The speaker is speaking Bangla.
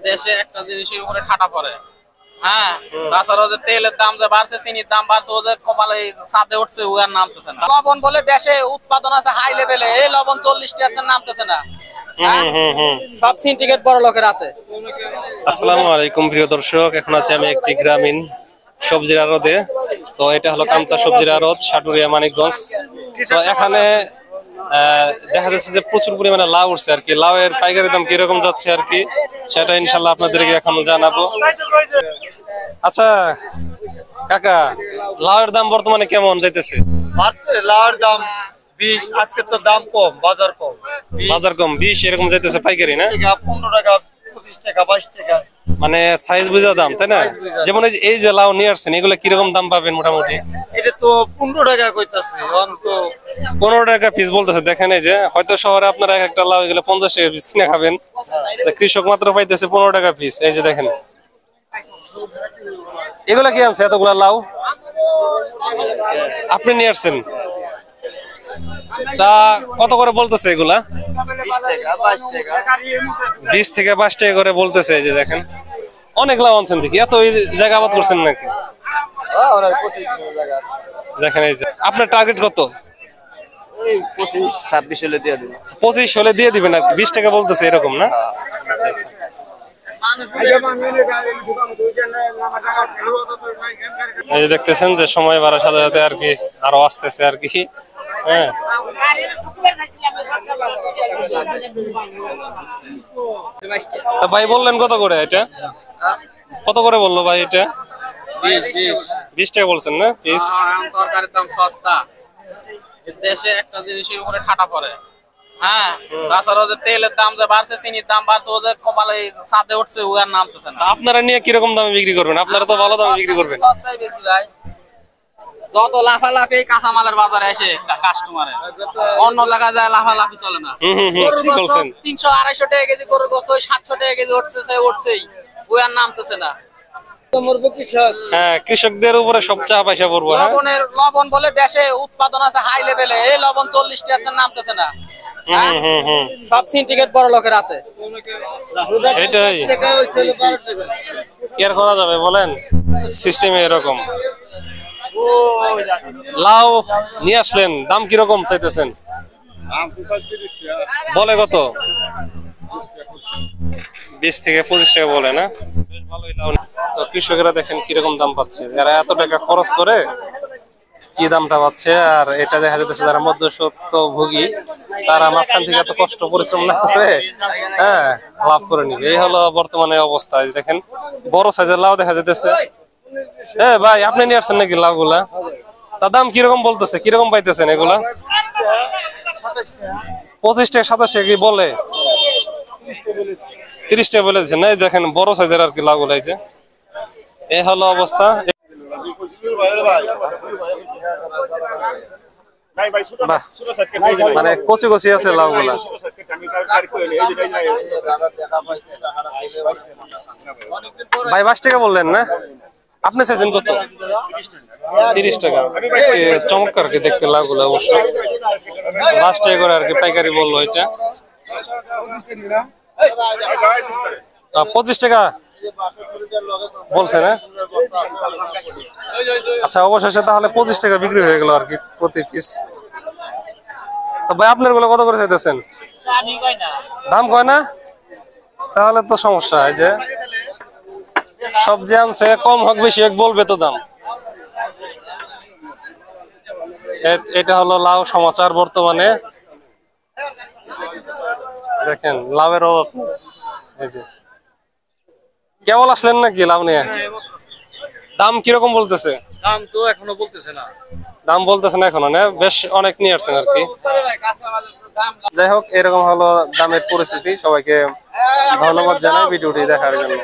দেশে একটা জিনিসের উপরে ঠাটা পড়ে। হ্যাঁ, তাছাড়া যে তেলের দাম যে বাড়ছে, চিনির দাম বাড়ছে, ও যে কপালে চাঁদে উঠছে, ও আর নামতেছে না। লবণ বলে দেশে উৎপাদন আছে হাই লেভেলে, এই লবণ 40 টাকা নামতেছে না। সব সিন্ডিকেট বড় লোকের হাতে। আসসালামু আলাইকুম প্রিয় দর্শক, এখন আছি আমি একটি গ্রামীণ সবজির আড়তে। তো এটা হলো কামতা সবজির আড়ত, সাটুরিয়া, মানিকগঞ্জ। তো এখানে দেখা যাচ্ছে যে প্রচুর পরিমাণে লাউ উঠছে আর কি। লাউ এর পাইকারি দাম কিরকম যাচ্ছে আর কি, সেটা ইনশাল্লাহ আপনাদেরকে এখন জানাবো। আচ্ছা কাকা, লাউ এর দাম বর্তমানে কেমন যাইতেছে? লাউয়ের দাম 20, আজকে তো দাম কম, বাজার কম। বাজার কম 20 এরকম যাইতেছে পাইকারি, না? 15 টাকা, 25 টাকা, 22 টাকা, মানে সাইজ বুঝা দাম, তাই না? যেমন এই যে লাউ নিয়ে আসছেন, এগুলো কিরকম দাম পাবেন মোটামুটি? এটা তো 15 টাকা কইতাছে, অন্ত 15 টাকা পিস বলতেছে। দেখেন এই যে, হয়তো শহরে আপনারা এক একটা লাউ এগুলো 50 টাকা পিস কিনে খাবেন, কৃষক মাত্র পাইতেছে 15 টাকা পিস। এই যে দেখেন, এগুলা কি আনছে এতগুলা লাউ? আপনি নিয়ে আসছেন? তা কত করে বলতেছে এগুলা? 20 টাকা, 22 টাকা, 20 থেকে 22 টাকা করে বলতেছে। এই যে দেখেন, অনেক লাউ আনছেন দেখি। এত এই জায়গা আবাদ করছেন নাকি? ওরা 25 টাকা। দেখেন এই যে, আপনার টার্গেট কত? এই 25, 26 হলে দিয়ে দিন। 25 হলে দিয়ে দিবেন আর কি। 20 টাকা বলতেছে এরকম, না? আচ্ছা আচ্ছা। এই যে দেখতেছেন যে সময় বাড়ার সাথে সাথে আর কি আরো আসতেছে আর কি। হ্যাঁ, তা ভাই বললেন কত করে এটা? কত করে বললো ভাই এটা? 20 টাকা বলছেন, না পিস? তরকারির দাম সস্তা, দেশে একটা জিনিসের উপরে ঠাটা পড়ে। হ্যাঁ, তাছাড়া যে তেলের দাম যে বাড়ছে, চিনির দাম বাড়ছে, ও যে কপালে চাঁদে উঠছে, ও আর নামতেছে না। আপনারা নিয়ে কিরকম দামে বিক্রি করবেন? আপনারা তো ভালো দামে বিক্রি করবেন। সস্তায় বেশি ভাই। যত লাফালাফি কাঁচামালের বাজারে এসে কাস্টমারে, অন্য জায়গায় যায় লাফালাফি চলে না। গরুর ঠিক গোস্ত বলছেন। 300-250 টাকা কেজি, গরুর গোস্ত 700 টাকা কেজি উঠছেই, ও আর নামতেছে না। হ্যাঁ, কৃষকদের উপরে সব চাপ আইসা পড়বো। হ্যাঁ, লবণ বলে দেশে উৎপাদন আছে হাই লেভেলে, এই লবণ 40 টাকা নামতেছে না। সব সিন্ডিকেট বড় লোকের হাতে। এটাই কি আর করা যাবে বলেন, সিস্টেমে এরকম। লাউ নিয়ে আসলেন, দাম কিরকম চাইতেছেন? বলে কত? 20 থেকে 25 টাকা বলে, না? বেশ ভালোই লাউ। তো কৃষকেরা দেখেন কিরকম দাম পাচ্ছে, যারা এত টাকা খরচ করে কি দামটা পাচ্ছে। আর এটা দেখা যাচ্ছে যারা মধ্যস্বত্ব ভোগী, তারা মাঝখান থেকে এত কষ্ট পরিশ্রম না করে হ্যাঁ লাভ করে নিবে। এই হলো বর্তমানে অবস্থা। দেখেন বড় সাইজের লাউ দেখা যাইতেছে। ভাই, আপনি নিয়ে আসছেন নাকি লাউ গুলা? তার দাম কিরকম বলতেছে, কিরকম পাইতেছেন এগুলা? 25 টাকা, 27 টাকা কি বলে? 30 টাকা বলে দিচ্ছেন। এই দেখেন বড় সাইজের আর কি লাউ গুলা। এই যে, এই হলো অবস্থা। মানে কচি কচি আছে লাউ গুলা। ভাই 22 টাকা বললেন, না? আপনি চাইছেন কত? 30 টাকা। চমৎকার কি দেখতে লাউ গুলা, অবশ্য 22 টাকা করে আর কি পাইকারি বললো। এটা 25 টাকা বলছে, না? আচ্ছা, অবশেষে তাহলে 25 টাকা বিক্রি হয়ে গেল আর কি প্রতি পিস। তো ভাই, আপনার গুলো কত করে চাইতেছেন? দাম কয় না? তাহলে তো সমস্যা। এই যে সবজি আনছে, কম হোক বেশি হোক বলবে তো দাম। এটা হলো লাউ সমাচার বর্তমানে। দেখেন লাউয়ের অভাব। এই যে, কেবল আসলেন নাকি লাউ নিয়ে? দাম কিরকম বলতেছে? দাম তো এখনো বলতেছে না। দাম বলতেছে না এখনো, না? বেশ অনেক নিয়ে আসছেন আর কি। যাই হোক, এরকম হলো দামের পরিস্থিতি। সবাইকে ধন্যবাদ জানাই ভিডিওটি দেখার জন্য।